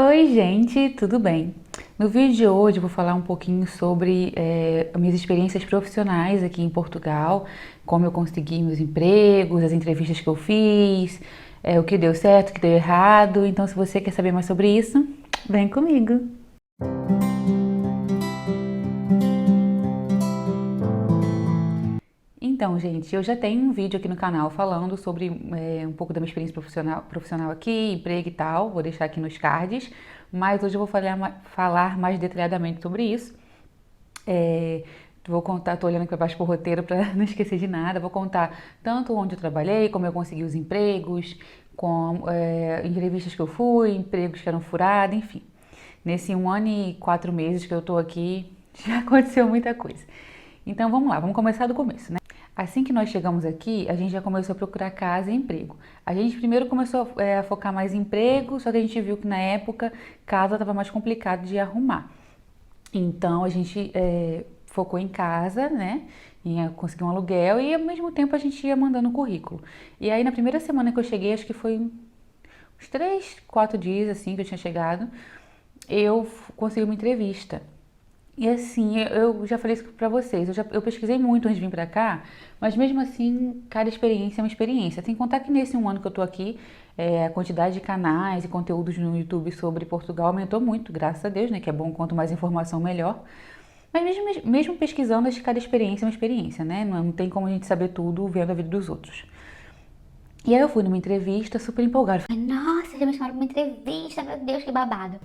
Oi, gente, tudo bem? No vídeo de hoje eu vou falar um pouquinho sobre as minhas experiências profissionais aqui em Portugal, como eu consegui meus empregos, as entrevistas que eu fiz, o que deu certo, o que deu errado. Então, se você quer saber mais sobre isso, vem comigo! Então, gente, eu já tenho um vídeo aqui no canal falando sobre um pouco da minha experiência profissional aqui, emprego e tal, vou deixar aqui nos cards, mas hoje eu vou falar mais detalhadamente sobre isso. Vou contar, tô olhando aqui para baixo pro roteiro para não esquecer de nada, vou contar tanto onde eu trabalhei, como eu consegui os empregos, entrevistas que eu fui, empregos que eram furados, enfim. Nesse 1 ano e 4 meses que eu tô aqui, já aconteceu muita coisa. Então vamos lá, vamos começar do começo, né? Assim que nós chegamos aqui, a gente já começou a procurar casa e emprego. A gente primeiro começou a focar mais em emprego, só que a gente viu que na época casa estava mais complicado de arrumar. Então a gente focou em casa, né? Em conseguir um aluguel e ao mesmo tempo a gente ia mandando currículo. E aí na primeira semana que eu cheguei, acho que foi uns 3, 4 dias assim que eu tinha chegado, eu consegui uma entrevista. E assim, eu já falei isso pra vocês, eu pesquisei muito antes de vir pra cá, mas mesmo assim, cada experiência é uma experiência. Sem contar que nesse 1 ano que eu tô aqui, a quantidade de canais e conteúdos no YouTube sobre Portugal aumentou muito, graças a Deus, né? Que é bom, quanto mais informação, melhor. Mas mesmo pesquisando, acho que cada experiência é uma experiência, né? Não tem como a gente saber tudo vendo a vida dos outros. E aí eu fui numa entrevista super empolgada. Falei, Nossa, já me chamaram pra uma entrevista, meu Deus, que babado.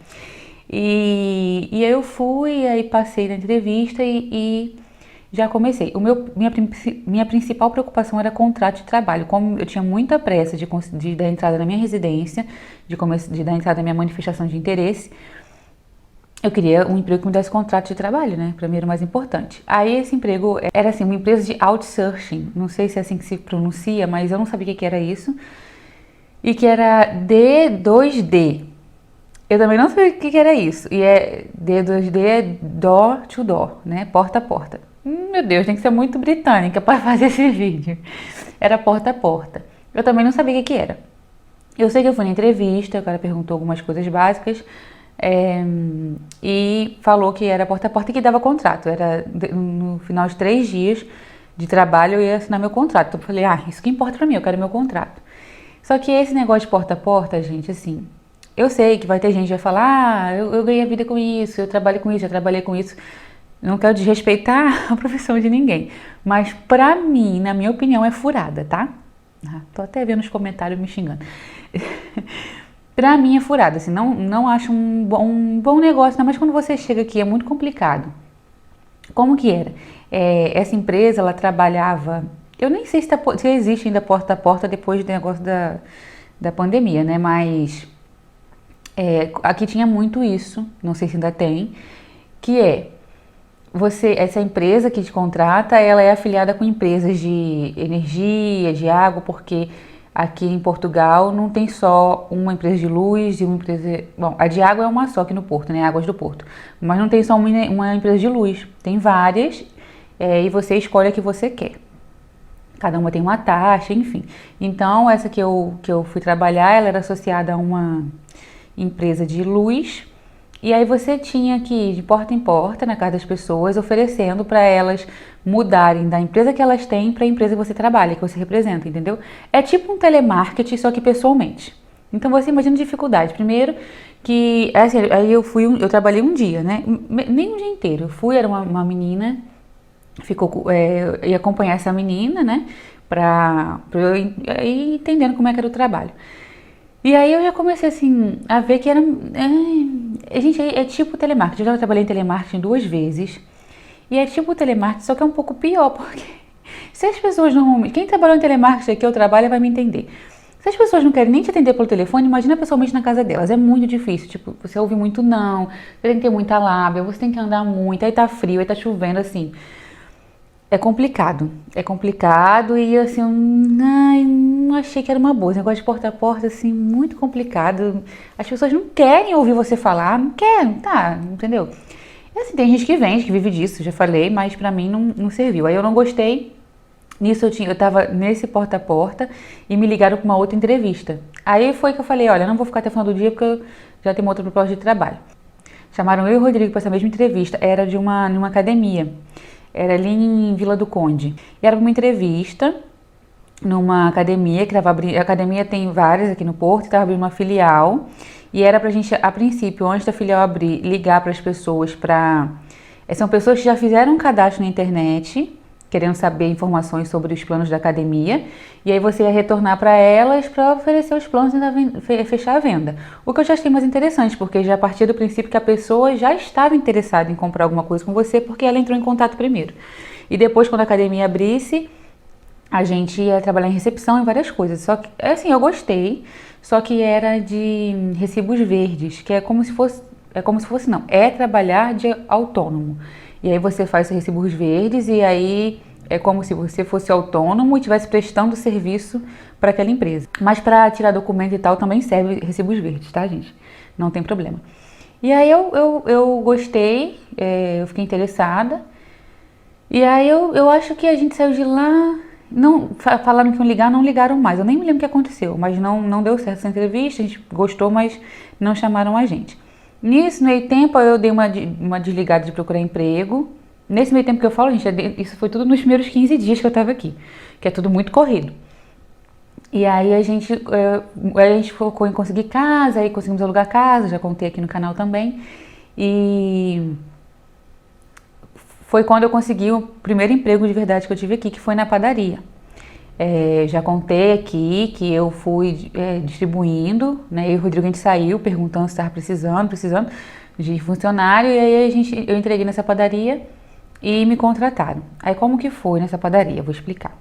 E aí eu fui, aí passei na entrevista e já comecei. Minha principal preocupação era contrato de trabalho. Como eu tinha muita pressa de dar entrada na minha residência, de dar entrada na minha manifestação de interesse, eu queria um emprego que me desse contrato de trabalho, né? Pra mim era o mais importante. Aí esse emprego era assim, uma empresa de outsourcing. Não sei se é assim que se pronuncia, mas eu não sabia o que era isso. E que era D2D. Eu também não sei o que era isso. E D2D é door to door, né? Porta a porta. Meu Deus, tem que ser muito britânica para fazer esse vídeo. Era porta a porta. Eu também não sabia o que era. Eu sei que eu fui na entrevista, o cara perguntou algumas coisas básicas e falou que era porta a porta e que dava contrato. No final de 3 dias de trabalho eu ia assinar meu contrato. Então eu falei, isso que importa pra mim, eu quero meu contrato. Só que esse negócio de porta a porta, gente, assim, eu sei que vai ter gente que vai falar, eu ganhei a vida com isso, eu trabalho com isso, já trabalhei com isso. Não quero desrespeitar a profissão de ninguém. Mas pra mim, na minha opinião, é furada, tá? Tô até vendo os comentários me xingando. Pra mim é furada, assim, não acho um bom negócio, não, mas quando você chega aqui é muito complicado. Como que era? Essa empresa, ela trabalhava... Eu nem sei se existe ainda porta a porta depois do negócio da pandemia, né? Mas... aqui tinha muito isso, não sei se ainda tem, que essa empresa que te contrata, ela é afiliada com empresas de energia, de água, porque aqui em Portugal não tem só uma empresa de luz e uma empresa... Bom, a de água é uma só aqui no Porto, né? Águas do Porto. Mas não tem só uma empresa de luz, tem várias, e você escolhe a que você quer. Cada uma tem uma taxa, enfim. Então, essa que eu fui trabalhar, ela era associada a uma empresa de luz, e aí você tinha que ir de porta em porta na casa das pessoas, oferecendo para elas mudarem da empresa que elas têm para a empresa que você trabalha, que você representa, entendeu? É tipo um telemarketing, só que pessoalmente. Então você imagina a dificuldade. Primeiro que, assim, aí eu trabalhei um dia, né? Nem um dia inteiro. Era uma menina, eu ia acompanhar essa menina, né? Pra eu ir entendendo como é que era o trabalho. E aí eu já comecei assim a ver que era... gente, é tipo telemarketing. Eu já trabalhei em telemarketing 2 vezes. E é tipo telemarketing, só que é um pouco pior, porque se as pessoas normalmente... Quem trabalhou em telemarketing aqui, eu trabalho, vai me entender. Se as pessoas não querem nem te atender pelo telefone, imagina pessoalmente na casa delas. É muito difícil. Tipo, você ouve muito não, você tem que ter muita lábia, você tem que andar muito, aí tá frio, aí tá chovendo, assim... É complicado e assim, não achei que era uma boa. Esse negócio de porta a porta, assim, muito complicado. As pessoas não querem ouvir você falar, não querem, tá, entendeu? E assim, tem gente que vende, que vive disso, já falei, mas pra mim não serviu. Aí eu não gostei. Nisso eu tava nesse porta a porta e me ligaram pra uma outra entrevista. Aí foi que eu falei, olha, eu não vou ficar até o final do dia porque eu já tenho uma outra proposta de trabalho. Chamaram eu e o Rodrigo para essa mesma entrevista, era numa academia, era ali em Vila do Conde. E era uma entrevista numa academia, que a academia tem várias aqui no Porto, estava abrindo uma filial, e era pra gente, a princípio, antes da filial abrir, ligar para as pessoas são pessoas que já fizeram um cadastro na internet, querendo saber informações sobre os planos da academia, e aí você ia retornar para elas para oferecer os planos e fechar a venda. O que eu já achei mais interessante, porque já partia do princípio que a pessoa já estava interessada em comprar alguma coisa com você, porque ela entrou em contato primeiro. E depois, quando a academia abrisse, a gente ia trabalhar em recepção e várias coisas. Só que, assim, eu gostei, só que era de recibos verdes, que é trabalhar de autônomo. E aí você faz os recibos verdes e aí é como se você fosse autônomo e estivesse prestando serviço para aquela empresa. Mas para tirar documento e tal também serve recibos verdes, tá, gente? Não tem problema. E aí eu gostei, eu fiquei interessada. E aí eu acho que a gente saiu de lá, não, falaram que iam ligar, não ligaram mais. Eu nem me lembro o que aconteceu, mas não deu certo essa entrevista, a gente gostou, mas não chamaram a gente. Nisso, no meio tempo, eu dei uma desligada de procurar emprego. Nesse meio tempo que eu falo, gente, isso foi tudo nos primeiros 15 dias que eu tava aqui, que é tudo muito corrido. E aí a gente focou em conseguir casa, aí conseguimos alugar casa, já contei aqui no canal também. E foi quando eu consegui o primeiro emprego de verdade que eu tive aqui, que foi na padaria. Já contei aqui que eu fui distribuindo, né? E o Rodrigo, a gente saiu perguntando se estava precisando de funcionário, e aí eu entreguei nessa padaria e me contrataram. Aí como que foi nessa padaria? Eu vou explicar.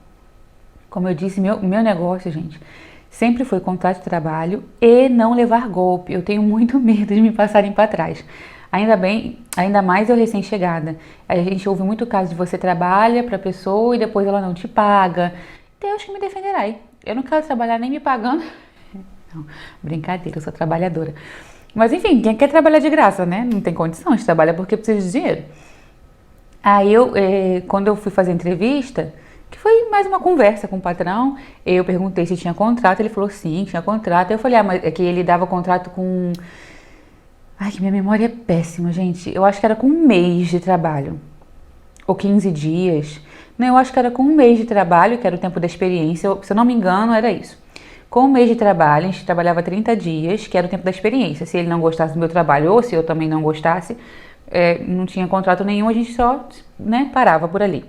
Como eu disse, meu negócio, gente, sempre foi contrato de trabalho e não levar golpe. Eu tenho muito medo de me passarem para trás. Ainda mais eu recém-chegada. A gente ouve muito caso de você trabalha para a pessoa e depois ela não te paga. Deus que me defenderá. Eu não quero trabalhar nem me pagando. Não, brincadeira, eu sou trabalhadora. Mas enfim, quem quer trabalhar de graça, né? Não tem condição de trabalhar porque precisa de dinheiro. Aí quando eu fui fazer a entrevista, que foi mais uma conversa com o patrão, eu perguntei se tinha contrato, ele falou sim, tinha contrato. Aí eu falei, mas é que ele dava contrato com... Ai, que minha memória é péssima, gente. Eu acho que era com 1 mês de trabalho. Ou 15 dias. Não, eu acho que era com 1 mês de trabalho, que era o tempo da experiência. Se eu não me engano, era isso. Com 1 mês de trabalho, a gente trabalhava 30 dias, que era o tempo da experiência. Se ele não gostasse do meu trabalho, ou se eu também não gostasse, não tinha contrato nenhum, a gente só, né, parava por ali.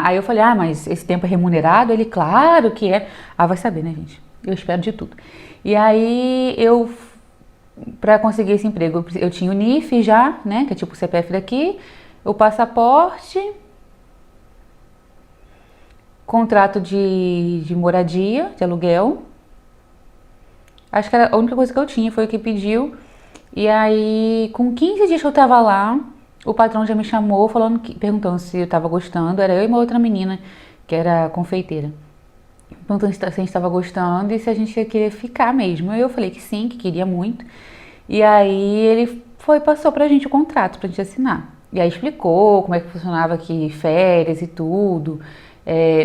Aí eu falei, mas esse tempo é remunerado? Ele, claro que é. Vai saber, né, gente? Eu espero de tudo. E aí, para conseguir esse emprego, eu tinha o NIF já, né, que é tipo o CPF daqui, o passaporte, contrato de moradia, de aluguel. Acho que era a única coisa que eu tinha, foi o que pediu. E aí, com 15 dias que eu tava lá, o patrão já me chamou, perguntando se eu tava gostando. Era eu e uma outra menina, que era confeiteira. Perguntando se a gente estava gostando e se a gente ia querer ficar mesmo. Eu falei que sim, que queria muito. E aí ele passou pra gente o contrato, pra gente assinar. E aí explicou como é que funcionava aqui, férias e tudo.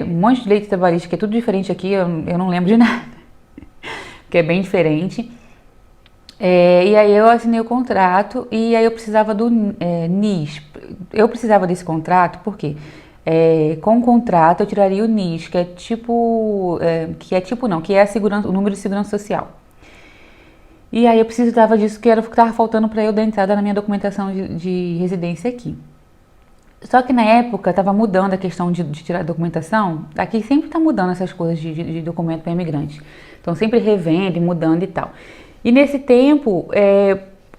Um monte de lei trabalhista, que é tudo diferente aqui, eu não lembro de nada. Que é bem diferente. E aí eu assinei o contrato e aí eu precisava do NIS. Eu precisava desse contrato porque com o contrato eu tiraria o NIS, que é o número de segurança social. E aí eu precisava disso, que era o que estava faltando para eu dar entrada na minha documentação de residência aqui. Só que na época estava mudando a questão de tirar a documentação. Aqui sempre está mudando essas coisas de documento para imigrante. Então sempre revendo e mudando e tal. E nesse tempo,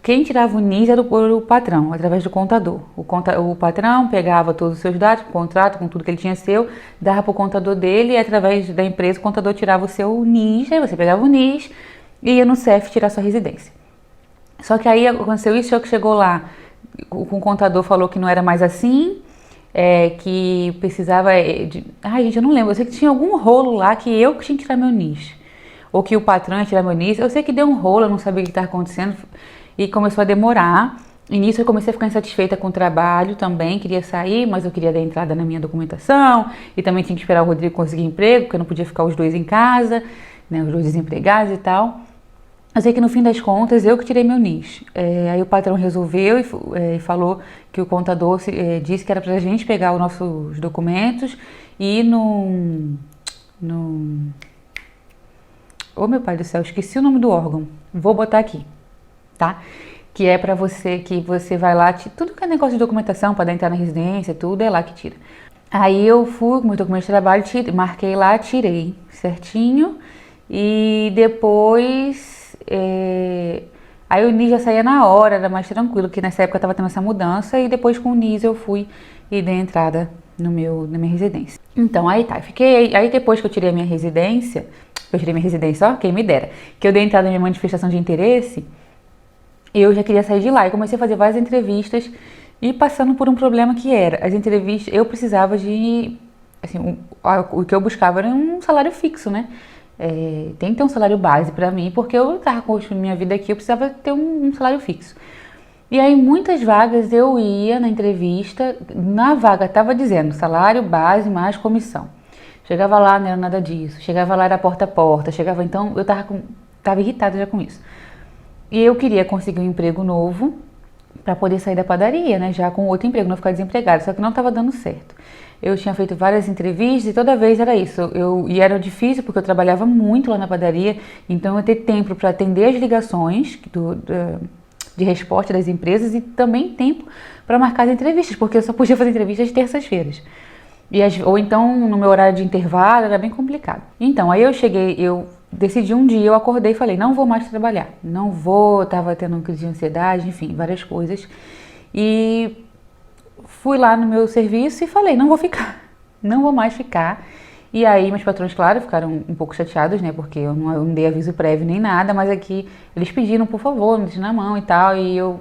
quem tirava o NIS era o patrão, através do contador. O patrão pegava todos os seus dados, o contrato, com tudo que ele tinha seu, dava para o contador dele e através da empresa o contador tirava o seu NIS, aí você pegava o NIS e ia no CEF tirar sua residência. Só que aí aconteceu isso, só que chegou lá, o contador falou que não era mais assim, que precisava gente, eu não lembro, eu sei que tinha algum rolo lá que eu que tinha que tirar meu NIS. Ou que o patrão ia tirar meu NIS, eu sei que deu um rolo, eu não sabia o que estava acontecendo e começou a demorar. E nisso eu comecei a ficar insatisfeita com o trabalho também, queria sair, mas eu queria dar entrada na minha documentação e também tinha que esperar o Rodrigo conseguir emprego, porque eu não podia ficar os dois em casa. né, os desempregados e tal. Eu sei que no fim das contas eu que tirei meu NIS. Aí o patrão resolveu e falou que o contador disse que era pra gente pegar os nossos documentos e ir Oh, meu pai do céu, esqueci o nome do órgão. Vou botar aqui, tá? Que é pra você, que você vai lá, tudo que é negócio de documentação, para entrar na residência, tudo é lá que tira. Aí eu fui com meu documento de trabalho, marquei lá, tirei certinho e depois... Aí o NIS já saía na hora, era mais tranquilo, que nessa época eu tava tendo essa mudança e depois com o NIS eu fui e dei entrada na minha residência. Então, aí tá, aí depois que eu tirei a minha residência, ó, quem me dera, que eu dei entrada na minha manifestação de interesse, eu já queria sair de lá e comecei a fazer várias entrevistas e passando por um problema que era, as entrevistas, eu precisava de, assim, o que eu buscava era um salário fixo, né? Tem que ter um salário base pra mim, porque eu tava construindo minha vida aqui, eu precisava ter um salário fixo. E aí muitas vagas eu ia na entrevista, na vaga tava dizendo salário base mais comissão. Chegava lá, não era nada disso, chegava lá era porta a porta, então eu tava irritada já com isso. E eu queria conseguir um emprego novo para poder sair da padaria, né, já com outro emprego, não ficar desempregada, só que não estava dando certo. Eu tinha feito várias entrevistas e toda vez era isso, e era difícil porque eu trabalhava muito lá na padaria, então eu ter tempo para atender as ligações de resposta das empresas e também tempo para marcar as entrevistas, porque eu só podia fazer entrevistas terças-feiras. Ou então no meu horário de intervalo era bem complicado. Então, aí eu decidi um dia, eu acordei e falei, não vou mais trabalhar, não vou, tava tendo uma crise de ansiedade, enfim, várias coisas. E fui lá no meu serviço e falei, não vou mais ficar. E aí meus patrões, claro, ficaram um pouco chateados, né, porque eu não dei aviso prévio nem nada, mas aqui eles pediram, por favor, me deixe na mão e tal, e eu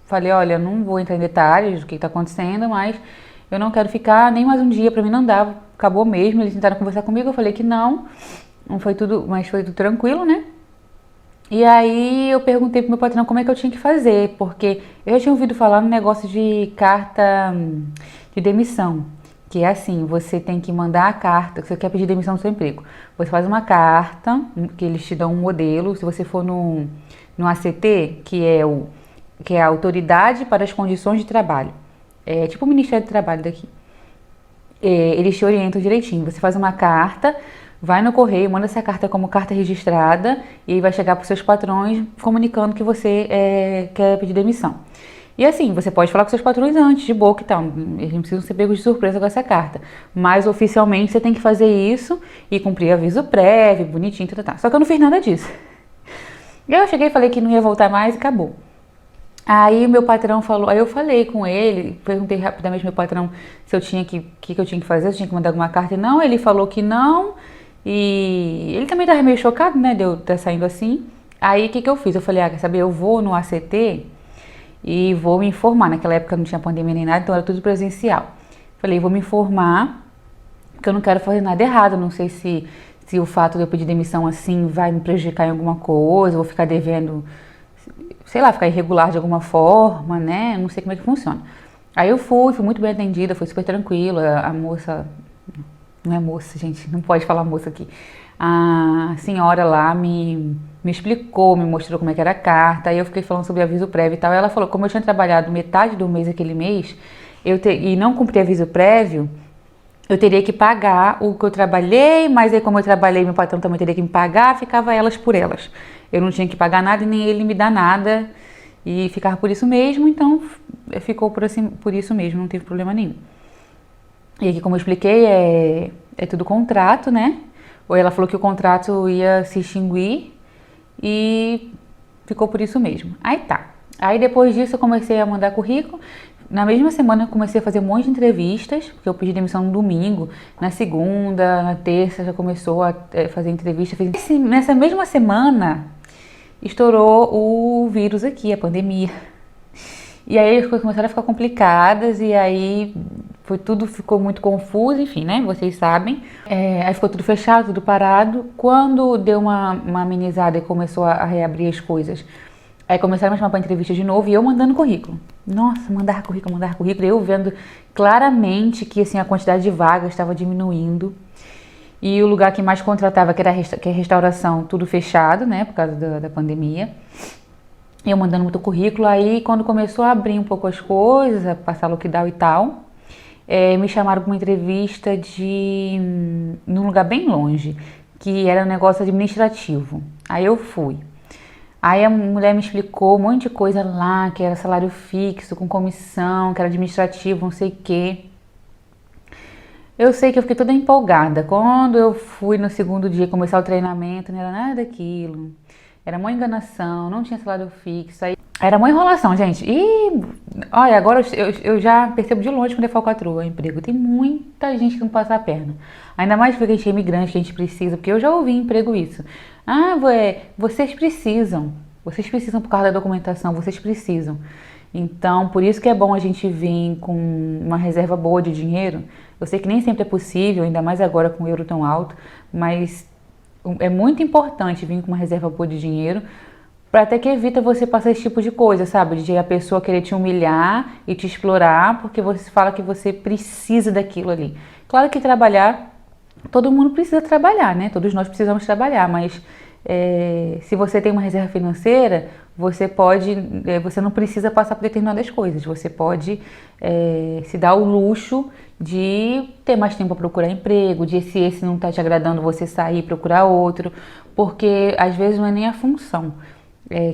falei, olha, não vou entrar em detalhes do que está acontecendo, mas eu não quero ficar nem mais um dia, pra mim não dava, acabou mesmo, eles tentaram conversar comigo, eu falei que não foi tudo, mas foi tudo tranquilo, né? E aí eu perguntei pro meu patrão como é que eu tinha que fazer, porque eu já tinha ouvido falar no negócio de carta de demissão, que é assim, você tem que mandar a carta, que você quer pedir demissão do seu emprego, você faz uma carta, que eles te dão um modelo, se você for no ACT, que é a Autoridade para as Condições de Trabalho, é tipo o Ministério do Trabalho daqui, eles te orientam direitinho, você faz uma carta, vai no correio, manda essa carta como carta registrada e vai chegar para os seus patrões comunicando que você quer pedir demissão. E assim, você pode falar com seus patrões antes, de boca e tal, eles não precisam ser pegos de surpresa com essa carta. Mas oficialmente você tem que fazer isso e cumprir aviso prévio, bonitinho, tá. Só que eu não fiz nada disso. E eu cheguei e falei que não ia voltar mais e acabou. Aí o meu patrão falou, aí eu falei com ele, perguntei rapidamente ao meu patrão se eu tinha que eu tinha que fazer, se eu tinha que mandar alguma carta e não, ele falou que não. E ele também estava meio chocado, né, de eu estar saindo assim. Aí o que eu fiz? Eu falei, quer saber, eu vou no ACT e vou me informar. Naquela época não tinha pandemia nem nada, então era tudo presencial. Falei, vou me informar, porque eu não quero fazer nada errado. Não sei se o fato de eu pedir demissão assim vai me prejudicar em alguma coisa, vou ficar devendo, sei lá, ficar irregular de alguma forma, né? Não sei como é que funciona. Aí eu fui muito bem atendida, foi super tranquila. A moça... Não é moça, gente, não pode falar moça aqui. A senhora lá me explicou, me mostrou como é que era a carta, aí eu fiquei falando sobre aviso prévio e tal. Ela falou, como eu tinha trabalhado metade do mês aquele mês, e não cumpri aviso prévio, eu teria que pagar o que eu trabalhei, mas aí como eu trabalhei, meu patrão também teria que me pagar, ficava elas por elas. Eu não tinha que pagar nada e nem ele me dá nada, e ficava por isso mesmo, então ficou por isso mesmo, não teve problema nenhum. E aqui, como eu expliquei, é tudo contrato, né? Ou ela falou que o contrato ia se extinguir e ficou por isso mesmo. Aí tá. Aí depois disso eu comecei a mandar currículo. Na mesma semana eu comecei a fazer um monte de entrevistas, porque eu pedi demissão no domingo. Na segunda, na terça já começou a fazer entrevista. Nessa mesma semana estourou o vírus aqui, a pandemia. E aí as coisas começaram a ficar complicadas e aí tudo ficou muito confuso, enfim, né? Vocês sabem. Aí ficou tudo fechado, tudo parado. Quando deu uma amenizada e começou a reabrir as coisas, aí começaram a me chamar para entrevista de novo e eu mandando currículo. Nossa, mandar currículo. Eu vendo claramente que assim, a quantidade de vagas estava diminuindo. E o lugar que mais contratava, que é restauração, tudo fechado, né, por causa da pandemia. Eu mandando muito currículo, aí quando começou a abrir um pouco as coisas, a passar lockdown e tal, me chamaram para uma entrevista num lugar bem longe, que era um negócio administrativo. Aí eu fui. Aí a mulher me explicou um monte de coisa lá, que era salário fixo, com comissão, que era administrativo, não sei o quê. Eu sei que eu fiquei toda empolgada. Quando eu fui no segundo dia começar o treinamento, não era nada daquilo. Era uma enganação, não tinha salário fixo. Aí era uma enrolação, gente. E olha, agora eu já percebo de longe quando é falcatrua, emprego. Tem muita gente que não passa a perna. Ainda mais porque a gente é imigrante, que a gente precisa, porque eu já ouvi em emprego isso. Ah, vocês precisam por causa da documentação, vocês precisam. Então, por isso que é bom a gente vir com uma reserva boa de dinheiro. Eu sei que nem sempre é possível, ainda mais agora com o euro tão alto, mas é muito importante vir com uma reserva boa de dinheiro, para até que evita você passar esse tipo de coisa, sabe? De a pessoa querer te humilhar e te explorar, porque você fala que você precisa daquilo ali. Claro que trabalhar, todo mundo precisa trabalhar, né? Todos nós precisamos trabalhar, mas se você tem uma reserva financeira, você não precisa passar por determinadas coisas. Você pode se dar o luxo de ter mais tempo para procurar emprego, de se esse não está te agradando, você sair e procurar outro, porque às vezes não é nem a função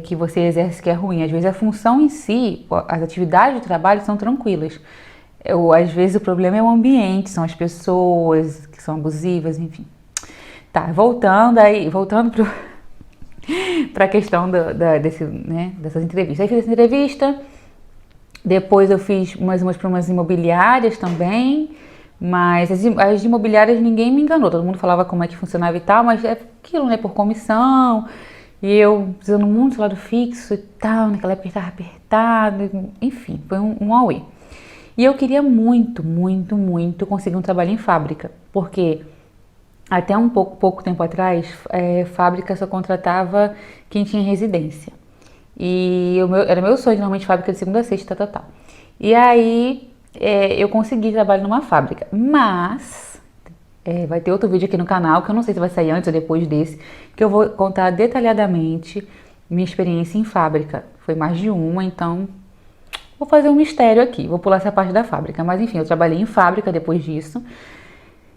que você exerce que é ruim, às vezes a função em si, as atividades do trabalho são tranquilas. Às vezes o problema é o ambiente, são as pessoas que são abusivas, enfim. Tá, voltando para a questão dessas entrevistas. Aí fiz essa entrevista, depois eu fiz mais umas para umas imobiliárias também, mas as imobiliárias ninguém me enganou, todo mundo falava como é que funcionava e tal, mas é aquilo, né, por comissão, e eu precisando muito de salário fixo e tal, naquela época estava apertado, enfim, foi um auê. E eu queria muito, muito, muito conseguir um trabalho em fábrica, porque até pouco tempo atrás, fábrica só contratava quem tinha residência. E era meu sonho, normalmente, fábrica de segunda a sexta, tal. E aí, eu consegui trabalho numa fábrica. Mas, vai ter outro vídeo aqui no canal, que eu não sei se vai sair antes ou depois desse, que eu vou contar detalhadamente minha experiência em fábrica. Foi mais de uma, então vou fazer um mistério aqui. Vou pular essa parte da fábrica. Mas enfim, eu trabalhei em fábrica depois disso.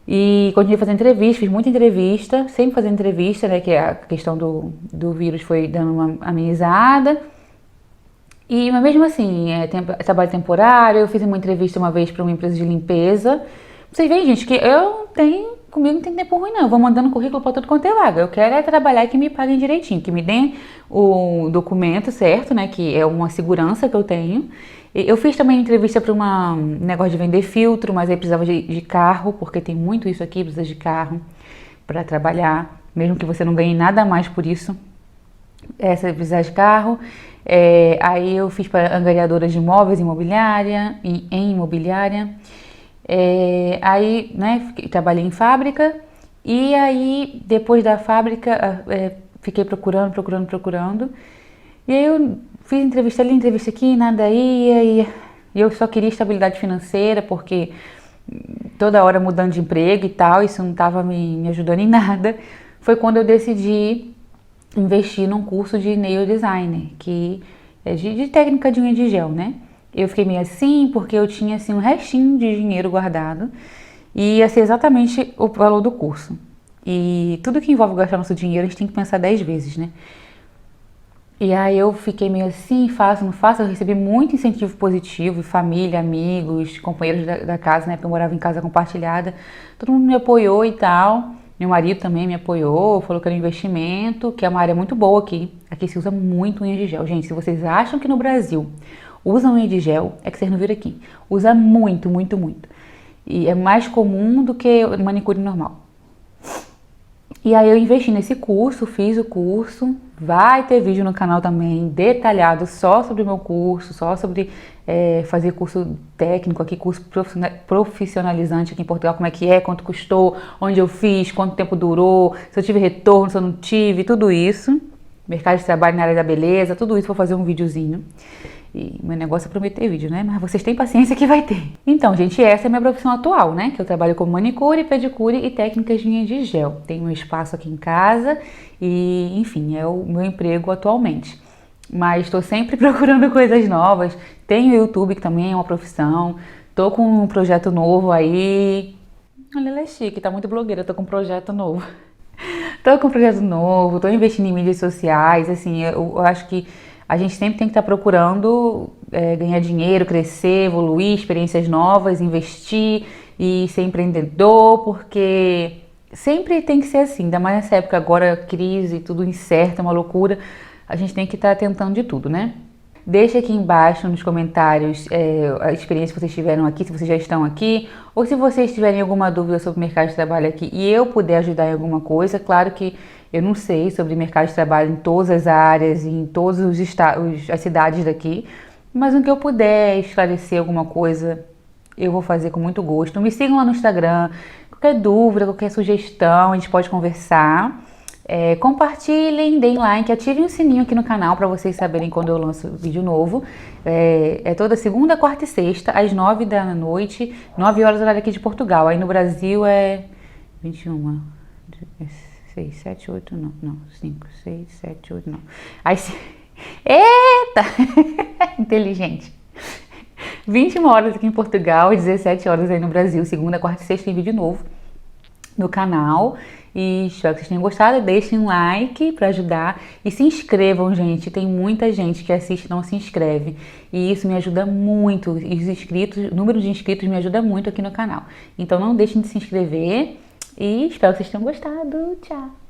E continuei fazendo entrevista, fiz muita entrevista, sempre fazendo entrevista, né, que a questão do vírus foi dando uma amenizada. Mas mesmo assim, trabalho temporário, eu fiz uma entrevista uma vez para uma empresa de limpeza. Vocês veem, gente, que comigo não tem tempo ruim não, eu vou mandando currículo para tudo quanto é vaga. Eu quero trabalhar e que me paguem direitinho, que me deem o documento certo, né, que é uma segurança que eu tenho. Eu fiz também entrevista para um negócio de vender filtro, mas aí precisava de carro, porque tem muito isso aqui, precisa de carro para trabalhar, mesmo que você não ganhe nada mais por isso, você precisa de carro. Aí eu fiz para angariadoras de imóveis, em imobiliária. Aí, né, trabalhei em fábrica, e aí depois da fábrica fiquei procurando, e aí eu fiz entrevista ali, entrevista aqui, nada ia, e eu só queria estabilidade financeira, porque toda hora mudando de emprego e tal, isso não estava me ajudando em nada. Foi quando eu decidi investir num curso de nail designer, que é de técnica de unha de gel, né? Eu fiquei meio assim, porque eu tinha assim um restinho de dinheiro guardado, e ia ser exatamente o valor do curso. E tudo que envolve gastar nosso dinheiro, a gente tem que pensar 10 vezes, né? E aí eu fiquei meio assim, faço, não faço, eu recebi muito incentivo positivo, família, amigos, companheiros da casa, né, porque eu morava em casa compartilhada, todo mundo me apoiou e tal, meu marido também me apoiou, falou que era um investimento, que é uma área muito boa aqui se usa muito unha de gel. Gente, se vocês acham que no Brasil usam unha de gel, é que vocês não viram aqui, usa muito, muito, muito, e é mais comum do que manicure normal. E aí eu investi nesse curso, fiz o curso, vai ter vídeo no canal também detalhado só sobre o meu curso, só sobre fazer curso técnico aqui, curso profissionalizante aqui em Portugal, como é que é, quanto custou, onde eu fiz, quanto tempo durou, se eu tive retorno, se eu não tive, tudo isso. Mercado de trabalho na área da beleza, tudo isso vou fazer um videozinho. E meu negócio é prometer vídeo, né? Mas vocês têm paciência que vai ter. Então, gente, essa é a minha profissão atual, né? Que eu trabalho como manicure, pedicure e técnicas de unha de gel. Tenho um espaço aqui em casa e, enfim, é o meu emprego atualmente. Mas estou sempre procurando coisas novas. Tenho o YouTube, que também é uma profissão. Tô com um projeto novo aí. Olha, ela é chique, tá muito blogueira, tô com um projeto novo. Tô com um projeto novo, tô investindo em mídias sociais, assim, eu acho que a gente sempre tem que estar procurando ganhar dinheiro, crescer, evoluir, experiências novas, investir e ser empreendedor, porque sempre tem que ser assim, ainda mais nessa época agora, crise, tudo incerto, é uma loucura, a gente tem que estar tentando de tudo, né? Deixa aqui embaixo nos comentários a experiência que vocês tiveram aqui, se vocês já estão aqui, ou se vocês tiverem alguma dúvida sobre o mercado de trabalho aqui e eu puder ajudar em alguma coisa. Claro que eu não sei sobre mercado de trabalho em todas as áreas, em todas as cidades daqui, mas no que eu puder esclarecer alguma coisa, eu vou fazer com muito gosto. Me sigam lá no Instagram, qualquer dúvida, qualquer sugestão, a gente pode conversar. Compartilhem, deem like, ativem o sininho aqui no canal para vocês saberem quando eu lanço vídeo novo. É toda segunda, quarta e sexta, às 9 da noite, 9 horas horário aqui de Portugal. Aí no Brasil é 21, 6, 7, 8, não, 5, 6, 7, 8, não. Aí, eita! Inteligente. 21 horas aqui em Portugal e 17 horas aí no Brasil. Segunda, quarta e sexta tem vídeo novo no canal. E espero que vocês tenham gostado, deixem um like para ajudar e se inscrevam, gente, tem muita gente que assiste e não se inscreve e isso me ajuda muito, e os inscritos, o número de inscritos me ajuda muito aqui no canal, então não deixem de se inscrever e espero que vocês tenham gostado, tchau!